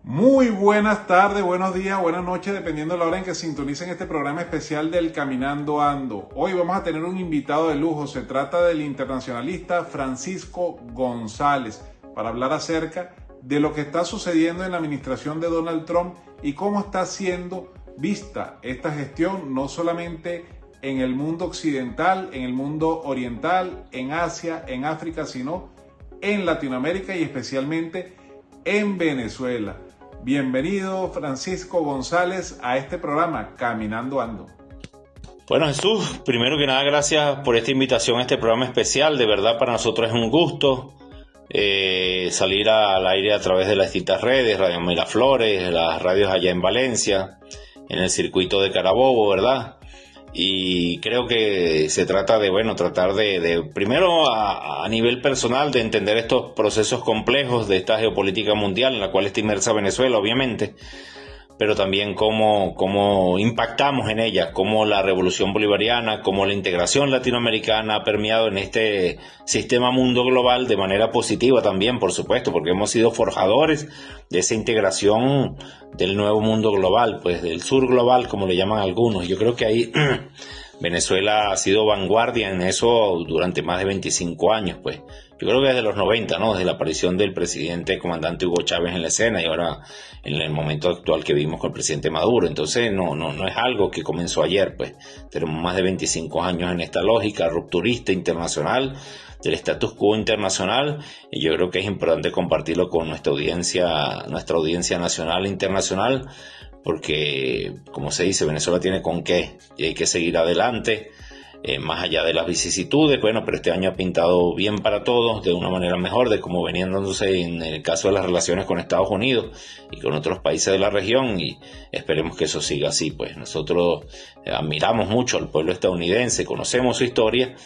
Muy buenas tardes, buenos días, buenas noches, dependiendo de la hora en que sintonicen este programa especial del Caminando Ando. Hoy vamos a tener un invitado de lujo, se trata del internacionalista Francisco González, para hablar acerca de lo que está sucediendo en la administración de Donald Trump y cómo está siendo vista esta gestión, no solamente en el mundo occidental, en el mundo oriental, en Asia, en África, sino en Latinoamérica y especialmente en Venezuela. Bienvenido Francisco González a este programa Caminando Ando. Bueno, Jesús, primero que nada gracias por esta invitación a este programa especial. De verdad para nosotros es un gusto salir al aire a través de las distintas redes, Radio Miraflores, las radios allá en Valencia, en el circuito de Carabobo, ¿verdad? Y creo que se trata de, tratar de primero a nivel personal de entender estos procesos complejos de esta geopolítica mundial en la cual está inmersa Venezuela, obviamente, pero también cómo impactamos en ella, cómo la revolución bolivariana, cómo la integración latinoamericana ha permeado en este sistema mundo global de manera positiva también, por supuesto, porque hemos sido forjadores de esa integración del nuevo mundo global, pues del sur global, como le llaman algunos. Yo creo que ahí Venezuela ha sido vanguardia en eso durante más de 25 años, pues. Yo creo que desde los 90, ¿no? Desde la aparición del presidente comandante Hugo Chávez en la escena y ahora en el momento actual que vivimos con el presidente Maduro. Entonces no es algo que comenzó ayer, pues. Tenemos más de 25 años en esta lógica rupturista internacional, del status quo internacional, y yo creo que es importante compartirlo con nuestra audiencia nacional e internacional, porque, como se dice, Venezuela tiene con qué y hay que seguir adelante. Más allá de las vicisitudes, pero este año ha pintado bien para todos, de una manera mejor de cómo venían dándose en el caso de las relaciones con Estados Unidos y con otros países de la región, y esperemos que eso siga así. Pues nosotros admiramos mucho al pueblo estadounidense, conocemos su historia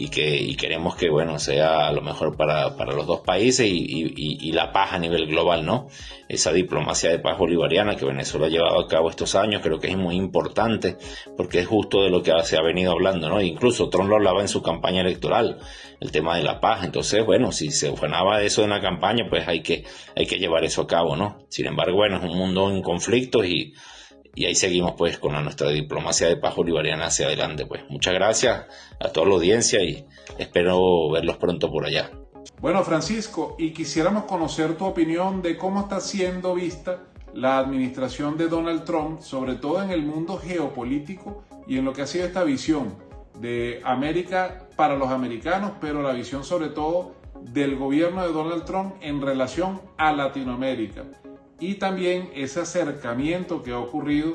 y queremos que sea lo mejor para los dos países y la paz a nivel global, ¿no? Esa diplomacia de paz bolivariana que Venezuela ha llevado a cabo estos años creo que es muy importante, porque es justo de lo que se ha venido hablando, ¿no? Incluso Trump lo hablaba en su campaña electoral, el tema de la paz. Entonces, si se ufanaba de eso en la campaña, pues hay que llevar eso a cabo, ¿no? Sin embargo, es un mundo en conflictos y ahí seguimos pues con nuestra diplomacia de paz bolivariana hacia adelante. Pues muchas gracias a toda la audiencia y espero verlos pronto por allá. Bueno, Francisco, y quisiéramos conocer tu opinión de cómo está siendo vista la administración de Donald Trump, sobre todo en el mundo geopolítico y en lo que ha sido esta visión de América para los americanos, pero la visión sobre todo del gobierno de Donald Trump en relación a Latinoamérica. Y también ese acercamiento que ha ocurrido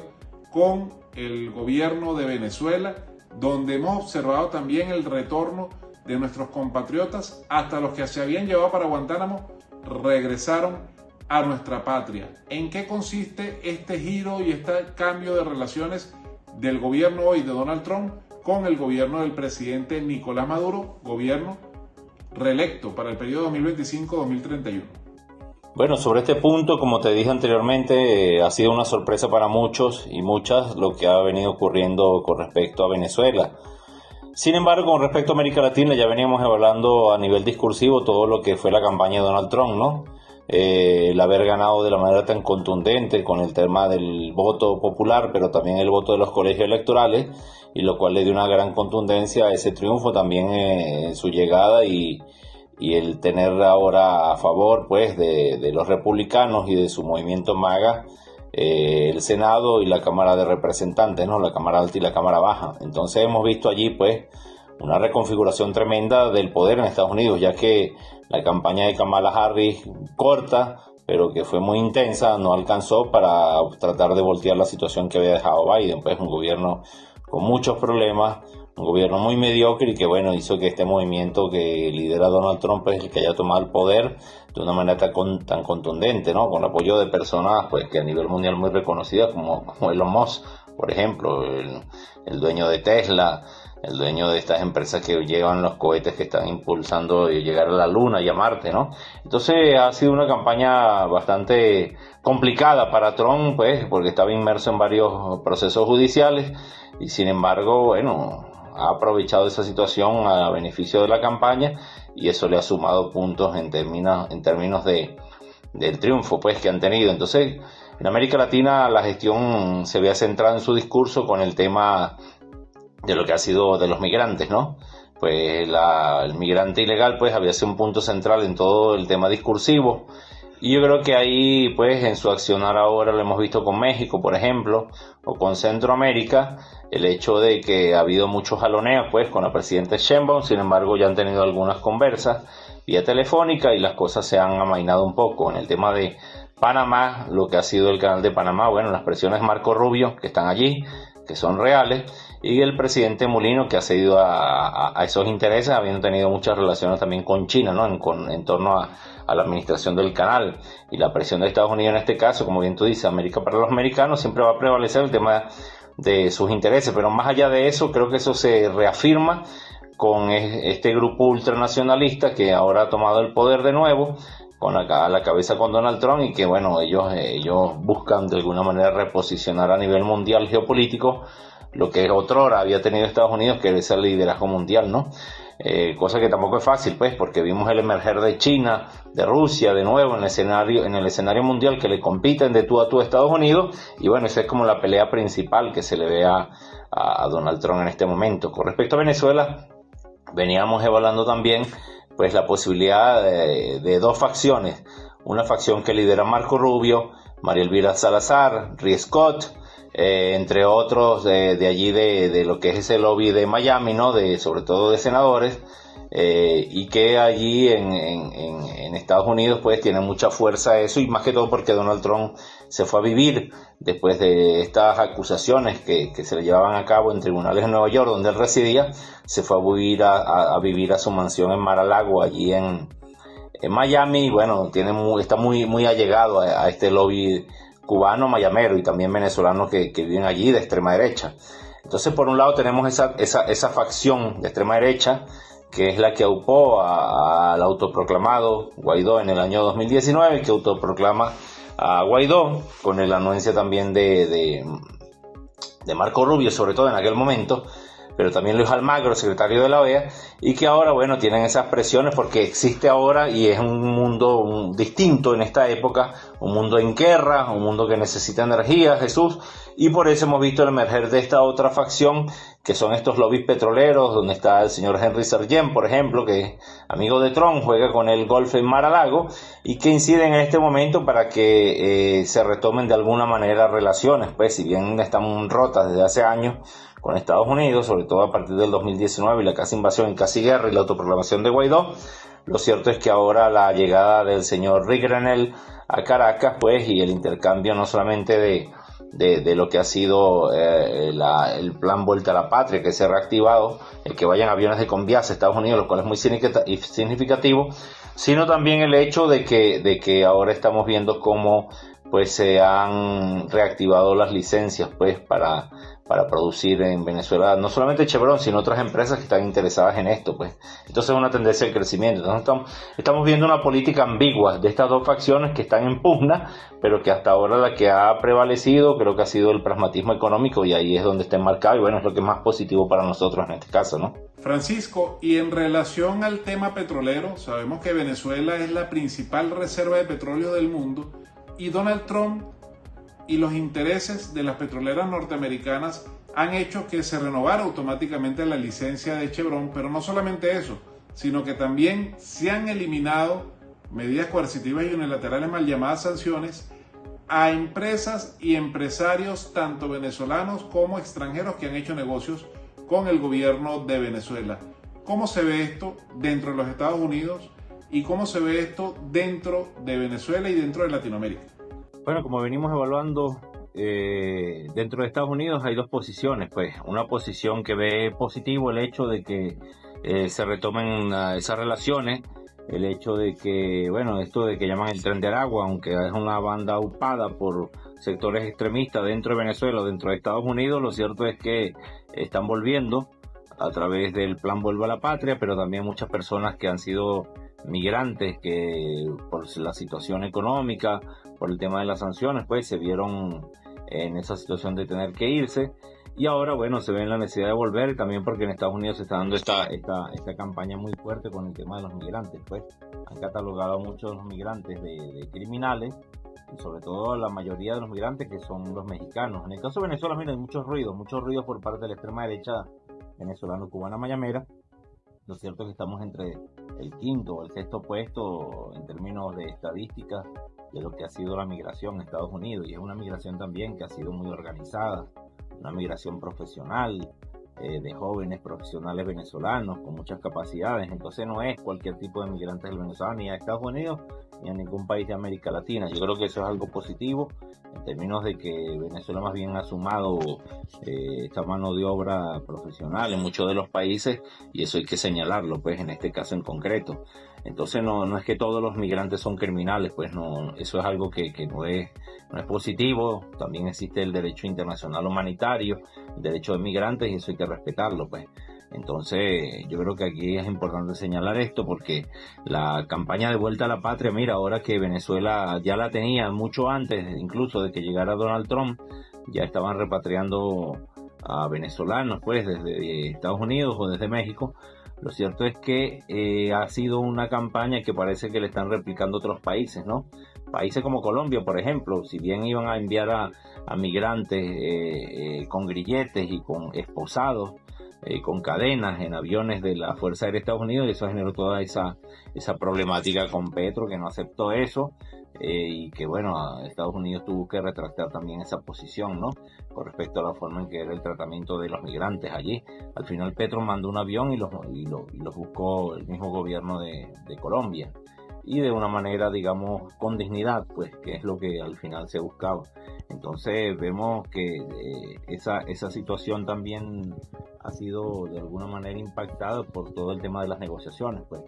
con el gobierno de Venezuela, donde hemos observado también el retorno de nuestros compatriotas, hasta los que se habían llevado para Guantánamo, regresaron a nuestra patria. ¿En qué consiste este giro y este cambio de relaciones del gobierno hoy de Donald Trump con el gobierno del presidente Nicolás Maduro, gobierno reelecto para el periodo 2025-2031? Bueno, sobre este punto, como te dije anteriormente, ha sido una sorpresa para muchos y muchas lo que ha venido ocurriendo con respecto a Venezuela. Sin embargo, con respecto a América Latina, ya veníamos hablando a nivel discursivo todo lo que fue la campaña de Donald Trump, ¿no? El haber ganado de la manera tan contundente con el tema del voto popular, pero también el voto de los colegios electorales, y lo cual le dio una gran contundencia a ese triunfo también en su llegada y el tener ahora a favor pues de los republicanos y de su movimiento MAGA el Senado y la Cámara de Representantes, ¿no? La Cámara Alta y la Cámara Baja. Entonces hemos visto allí pues una reconfiguración tremenda del poder en Estados Unidos, ya que la campaña de Kamala Harris, corta pero que fue muy intensa, no alcanzó para tratar de voltear la situación que había dejado Biden, pues un gobierno con muchos problemas, un gobierno muy mediocre y que hizo que este movimiento que lidera Donald Trump es el que haya tomado el poder de una manera tan contundente, ¿no? Con el apoyo de personas pues que a nivel mundial muy reconocidas como Elon Musk, por ejemplo, el dueño de Tesla, el dueño de estas empresas que llevan los cohetes que están impulsando llegar a la Luna y a Marte, ¿no? Entonces ha sido una campaña bastante complicada para Trump, pues, porque estaba inmerso en varios procesos judiciales y sin embargo, ha aprovechado esa situación a beneficio de la campaña y eso le ha sumado puntos en términos de del triunfo pues que han tenido. Entonces, en América Latina la gestión se había centrado en su discurso con el tema de lo que ha sido de los migrantes, ¿no? Pues el migrante ilegal pues había sido un punto central en todo el tema discursivo. Y yo creo que ahí, pues, en su accionar ahora lo hemos visto con México, por ejemplo, o con Centroamérica, el hecho de que ha habido muchos jaloneos, pues, con la presidenta Sheinbaum. Sin embargo, ya han tenido algunas conversas vía telefónica y las cosas se han amainado un poco. En el tema de Panamá, lo que ha sido el canal de Panamá, bueno, las presiones de Marco Rubio, que están allí, que son reales, y el presidente Mulino, que ha cedido a esos intereses, habiendo tenido muchas relaciones también con China, ¿no? En torno a la administración del canal, y la presión de Estados Unidos en este caso, como bien tú dices, América para los americanos, siempre va a prevalecer el tema de sus intereses. Pero más allá de eso, creo que eso se reafirma con este grupo ultranacionalista que ahora ha tomado el poder de nuevo, a la cabeza con Donald Trump, y que bueno, ellos buscan de alguna manera reposicionar a nivel mundial geopolítico lo que otrora había tenido Estados Unidos, que es el liderazgo mundial, ¿no? Cosa que tampoco es fácil, pues, porque vimos el emerger de China, de Rusia, de nuevo en el escenario mundial, que le compiten de tú a tú a Estados Unidos, y bueno, esa es como la pelea principal que se le ve a Donald Trump en este momento. Con respecto a Venezuela, veníamos evaluando también pues la posibilidad de dos facciones, una facción que lidera Marco Rubio, María Elvira Salazar, Rick Scott, entre otros de allí de lo que es ese lobby de Miami, ¿no? Sobre todo de senadores, y que allí en Estados Unidos pues tiene mucha fuerza eso, y más que todo porque Donald Trump se fue a vivir después de estas acusaciones que se le llevaban a cabo en tribunales de Nueva York, donde él residía. Se fue a vivir a su mansión en Mar-a-Lago, allí en Miami, y bueno, está muy allegado a este lobby cubano, mayamero, y también venezolanos que viven allí de extrema derecha. Entonces, por un lado tenemos esa facción de extrema derecha, que es la que aupó al autoproclamado Guaidó en el año 2019, que autoproclama a Guaidó con el anuencia también de Marco Rubio, sobre todo en aquel momento, pero también Luis Almagro, secretario de la OEA, y que ahora, bueno, tienen esas presiones porque existe ahora, y es un mundo distinto en esta época, un mundo en guerra, un mundo que necesita energía, Jesús, y por eso hemos visto el emerger de esta otra facción, que son estos lobbies petroleros, donde está el señor Henry Sergent, por ejemplo, que es amigo de Trump, juega con el golf en Mar-a-Lago, y que inciden en este momento para que se retomen de alguna manera relaciones, pues si bien están rotas desde hace años con Estados Unidos, sobre todo a partir del 2019 y la casi invasión y casi guerra y la autoproclamación de Guaidó. Lo cierto es que ahora la llegada del señor Rick Grenell a Caracas, pues, y el intercambio no solamente de lo que ha sido el plan Vuelta a la Patria, que se ha reactivado, el que vayan aviones de Conviasa a Estados Unidos, lo cual es muy significativo, sino también el hecho de que ahora estamos viendo cómo pues se han reactivado las licencias pues para producir en Venezuela, no solamente Chevron, sino otras empresas que están interesadas en esto, pues. Entonces es una tendencia al crecimiento. Entonces estamos viendo una política ambigua de estas dos facciones que están en pugna, pero que hasta ahora la que ha prevalecido creo que ha sido el pragmatismo económico, y ahí es donde está enmarcado, y bueno, es lo que es más positivo para nosotros en este caso, ¿no? Francisco, y en relación al tema petrolero, sabemos que Venezuela es la principal reserva de petróleo del mundo, y Donald Trump y los intereses de las petroleras norteamericanas han hecho que se renovara automáticamente la licencia de Chevron, pero no solamente eso, sino que también se han eliminado medidas coercitivas y unilaterales, mal llamadas sanciones, a empresas y empresarios tanto venezolanos como extranjeros que han hecho negocios con el gobierno de Venezuela. ¿Cómo se ve esto dentro de los Estados Unidos y cómo se ve esto dentro de Venezuela y dentro de Latinoamérica? Bueno, como venimos evaluando, dentro de Estados Unidos hay dos posiciones, pues. Una posición que ve positivo el hecho de que se retomen esas relaciones, el hecho de que, bueno, esto de que llaman el Tren de Aragua, aunque es una banda aupada por sectores extremistas dentro de Venezuela o dentro de Estados Unidos, lo cierto es que están volviendo a través del plan Vuelva a la Patria, pero también muchas personas que han sido migrantes que por la situación económica, por el tema de las sanciones, pues se vieron en esa situación de tener que irse, Y ahora, bueno, se ve en la necesidad de volver, también porque en Estados Unidos se está dando esta campaña muy fuerte con el tema de los migrantes. Pues han catalogado a muchos de los migrantes de criminales, y sobre todo la mayoría de los migrantes que son los mexicanos. En el caso de Venezuela, mira, hay muchos ruidos por parte de la extrema derecha venezolano-cubana mayamera. Lo cierto es que estamos entre el quinto o el sexto puesto en términos de estadísticas de lo que ha sido la migración en Estados Unidos, y es una migración también que ha sido muy organizada, una migración profesional, de jóvenes profesionales venezolanos con muchas capacidades. Entonces no es cualquier tipo de migrantes del venezolano ni a Estados Unidos ni a ningún país de América Latina. Yo creo que eso es algo positivo en términos de que Venezuela más bien ha sumado esta mano de obra profesional en muchos de los países, y eso hay que señalarlo, pues en este caso en concreto. Entonces no es que todos los migrantes son criminales, pues no, eso es algo que no es positivo. También existe el derecho internacional humanitario, el derecho de migrantes, y eso hay que respetarlo, pues. Entonces yo creo que aquí es importante señalar esto, porque la campaña de vuelta a la patria, mira, ahora que Venezuela ya la tenía mucho antes incluso de que llegara Donald Trump, ya estaban repatriando a venezolanos, pues desde Estados Unidos o desde México. Lo cierto es que ha sido una campaña que parece que le están replicando otros países, ¿no? Países como Colombia, por ejemplo, si bien iban a enviar a migrantes con grilletes y con esposados, con cadenas en aviones de la Fuerza Aérea de Estados Unidos, y eso generó toda esa problemática con Petro, que no aceptó eso, y que bueno, Estados Unidos tuvo que retractar también esa posición, ¿no? Con respecto a la forma en que era el tratamiento de los migrantes allí. Al final Petro mandó un avión y los buscó el mismo gobierno de Colombia, y de una manera, digamos, con dignidad, pues, que es lo que al final se buscaba. Entonces vemos que esa situación también ha sido de alguna manera impactada por todo el tema de las negociaciones, pues.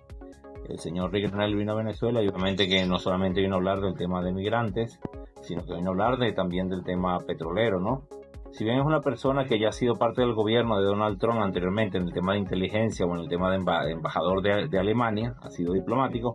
El señor Ricknell vino a Venezuela y obviamente que no solamente vino a hablar del tema de migrantes, sino que vino a hablar también del tema petrolero, ¿no? Si bien es una persona que ya ha sido parte del gobierno de Donald Trump anteriormente en el tema de inteligencia o en el tema de embajador de Alemania, ha sido diplomático,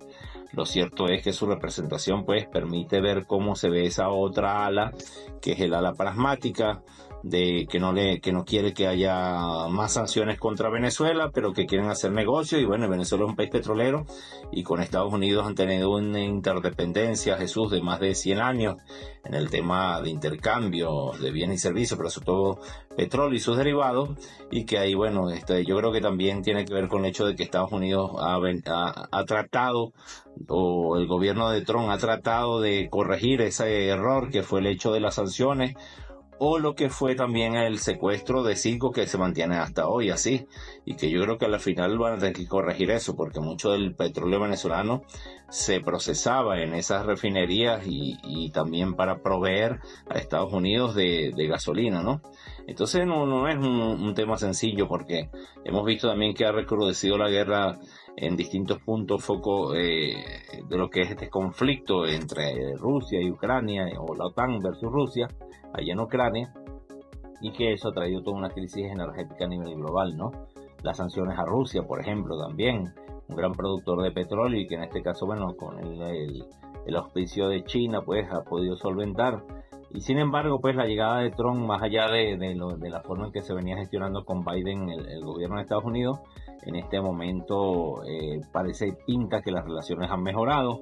lo cierto es que su representación pues permite ver cómo se ve esa otra ala, que es el ala pragmática, de que no quiere que haya más sanciones contra Venezuela, pero que quieren hacer negocio. Y bueno, Venezuela es un país petrolero, y con Estados Unidos han tenido una interdependencia, Jesús, de más de 100 años en el tema de intercambio de bienes y servicios, pero sobre todo petróleo y sus derivados, y que ahí, bueno, yo creo que también tiene que ver con el hecho de que Estados Unidos ha tratado, o el gobierno de Trump ha tratado de corregir ese error que fue el hecho de las sanciones, o lo que fue también el secuestro de Citgo, que se mantiene hasta hoy así, y que yo creo que al final van a tener que corregir eso, porque mucho del petróleo venezolano se procesaba en esas refinerías y también para proveer a Estados Unidos de gasolina, ¿no? Entonces no es un tema sencillo, porque hemos visto también que ha recrudecido la guerra en distintos puntos foco de lo que es este conflicto entre Rusia y Ucrania, o la OTAN versus Rusia allá en Ucrania, y que eso ha traído toda una crisis energética a nivel global, ¿no? Las sanciones a Rusia, por ejemplo, también un gran productor de petróleo, y que en este caso, bueno, con el auspicio de China, pues ha podido solventar. Y sin embargo, pues la llegada de Trump, más allá de la forma en que se venía gestionando con Biden el gobierno de Estados Unidos, en este momento pinta que las relaciones han mejorado.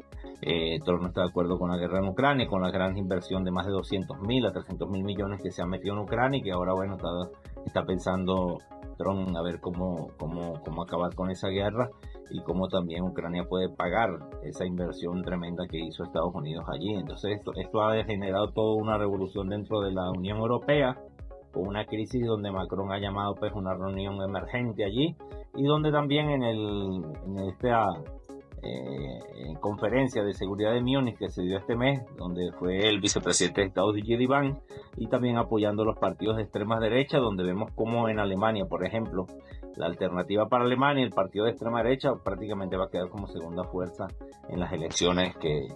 Trump no está de acuerdo con la guerra en Ucrania, con la gran inversión de más de 200.000 a 300.000 millones que se han metido en Ucrania, y que ahora, bueno, está pensando Trump a ver cómo acabar con esa guerra, y cómo también Ucrania puede pagar esa inversión tremenda que hizo Estados Unidos allí. Entonces esto ha generado toda una revolución dentro de la Unión Europea, con una crisis donde Macron ha llamado pues una reunión emergente allí, y donde también en esta conferencia de seguridad de Múnich que se dio este mes, donde fue el vicepresidente de Estados J.D. Vance, y también apoyando los partidos de extrema derecha, donde vemos como en Alemania, por ejemplo, la alternativa para Alemania, el partido de extrema derecha, prácticamente va a quedar como segunda fuerza en las elecciones que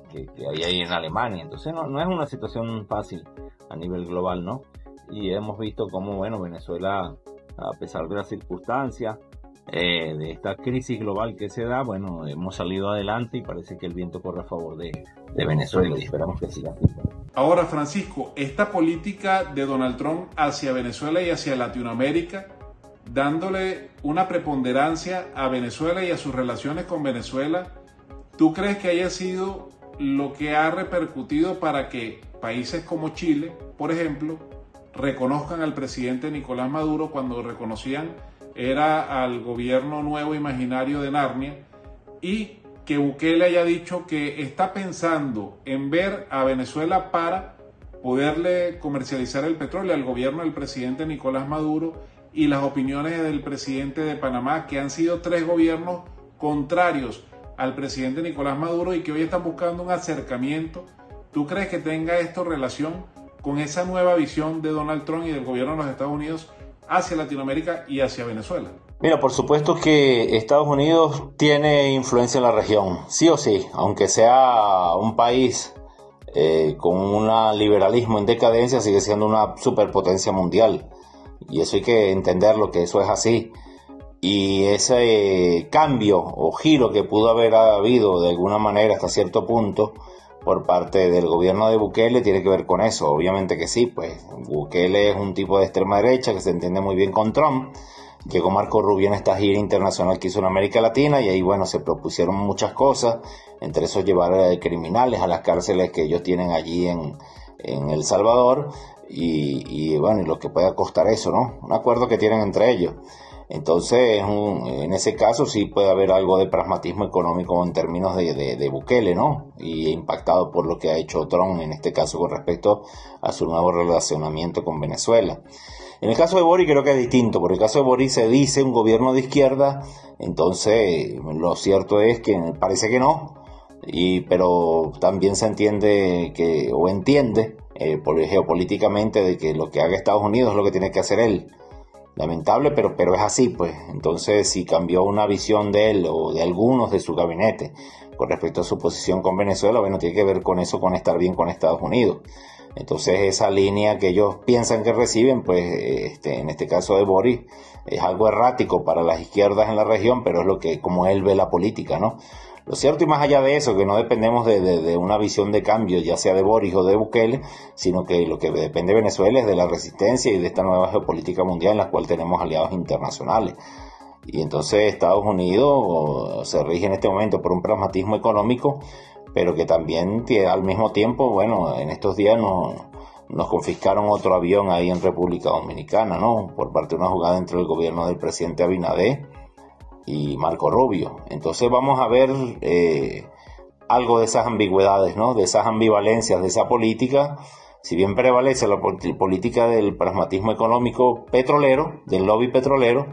hay ahí en Alemania. Entonces no es una situación fácil a nivel global, ¿no? Y hemos visto cómo, bueno, Venezuela, a pesar de las circunstancias, de esta crisis global que se da, bueno, hemos salido adelante y parece que el viento corre a favor de Venezuela y esperamos que siga así. Ahora, Francisco, esta política de Donald Trump hacia Venezuela y hacia Latinoamérica, dándole una preponderancia a Venezuela y a sus relaciones con Venezuela, ¿tú crees que haya sido lo que ha repercutido para que países como Chile, por ejemplo, reconozcan al presidente Nicolás Maduro cuando reconocían era al gobierno nuevo imaginario de Narnia, y que Bukele haya dicho que está pensando en ver a Venezuela para poderle comercializar el petróleo al gobierno del presidente Nicolás Maduro, y las opiniones del presidente de Panamá, que han sido 3 gobiernos contrarios al presidente Nicolás Maduro y que hoy están buscando un acercamiento? ¿Tú crees que tenga esto relación con esa nueva visión de Donald Trump y del gobierno de los Estados Unidos hacia Latinoamérica y hacia Venezuela? Mira, por supuesto que Estados Unidos tiene influencia en la región, sí o sí, aunque sea un país con un liberalismo en decadencia, sigue siendo una superpotencia mundial. Y eso hay que entenderlo, que eso es así. Y ese cambio o giro que pudo haber habido de alguna manera hasta cierto punto por parte del gobierno de Bukele tiene que ver con eso. Obviamente que sí, pues Bukele es un tipo de extrema derecha que se entiende muy bien con Trump. Llegó Marco Rubio en esta gira internacional que hizo en América Latina y ahí, bueno, se propusieron muchas cosas, entre eso llevar criminales a las cárceles que ellos tienen allí en El Salvador y bueno, y lo que pueda costar eso, ¿no? Un acuerdo que tienen entre ellos. Entonces, en ese caso sí puede haber algo de pragmatismo económico en términos de Bukele, ¿no? Y impactado por lo que ha hecho Trump en este caso con respecto a su nuevo relacionamiento con Venezuela. En el caso de Boric creo que es distinto, porque en el caso de Boric se dice un gobierno de izquierda, entonces lo cierto es que parece que no, pero también se entiende entiende geopolíticamente de que lo que haga Estados Unidos es lo que tiene que hacer él. Lamentable, pero es así, pues. Entonces, si cambió una visión de él o de algunos de su gabinete con respecto a su posición con Venezuela, bueno, tiene que ver con eso, con estar bien con Estados Unidos. Entonces, esa línea que ellos piensan que reciben, pues, en este caso de Boris, es algo errático para las izquierdas en la región, pero es lo que, como él ve la política, ¿no? Lo cierto, y más allá de eso, que no dependemos de una visión de cambio, ya sea de Boris o de Bukele, sino que lo que depende de Venezuela es de la resistencia y de esta nueva geopolítica mundial en la cual tenemos aliados internacionales. Y entonces Estados Unidos se rige en este momento por un pragmatismo económico, pero que también al mismo tiempo, bueno, en estos días nos confiscaron otro avión ahí en República Dominicana, ¿no? Por parte de una jugada entre el gobierno del presidente Abinader y Marco Rubio. Entonces vamos a ver algo de esas ambigüedades, ¿no? De esas ambivalencias de esa política. Si bien prevalece la política del pragmatismo económico petrolero, del lobby petrolero,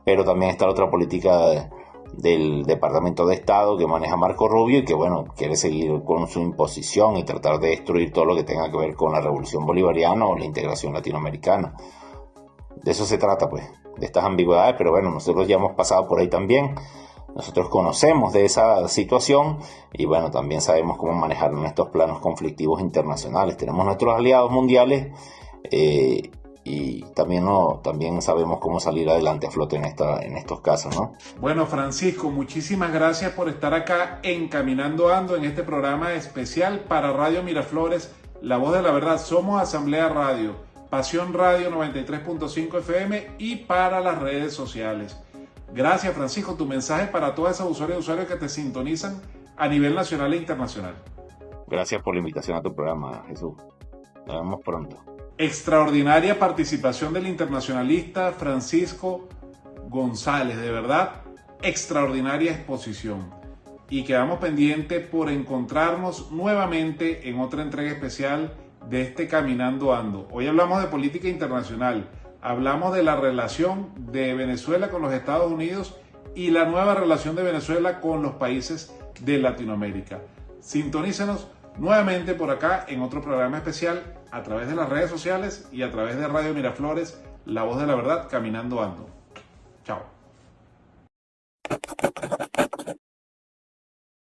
pero también está la otra política del Departamento de Estado que maneja Marco Rubio y que, bueno, quiere seguir con su imposición y tratar de destruir todo lo que tenga que ver con la revolución bolivariana o la integración latinoamericana. De eso se trata, pues, de estas ambigüedades, pero bueno, nosotros ya hemos pasado por ahí también. Nosotros conocemos de esa situación y bueno, también sabemos cómo manejar en estos planos conflictivos internacionales. Tenemos nuestros aliados mundiales y también sabemos cómo salir adelante a flote en estos casos, ¿no? Bueno, Francisco, muchísimas gracias por estar acá en Caminando Ando, en este programa especial para Radio Miraflores, La Voz de la Verdad. Somos Asamblea Radio, Pasión Radio 93.5 FM y para las redes sociales. Gracias, Francisco. Tu mensaje para todas esas usuarias y usuarios que te sintonizan a nivel nacional e internacional. Gracias por la invitación a tu programa, Jesús. Nos vemos pronto. Extraordinaria participación del internacionalista Francisco González. De verdad, extraordinaria exposición. Y quedamos pendientes por encontrarnos nuevamente en otra entrega especial de este Caminando Ando. Hoy hablamos de política internacional. Hablamos de la relación de Venezuela con los Estados Unidos y la nueva relación de Venezuela con los países de Latinoamérica. Sintonícenos nuevamente por acá en otro programa especial a través de las redes sociales y a través de Radio Miraflores, La Voz de la Verdad, Caminando Ando. Chao.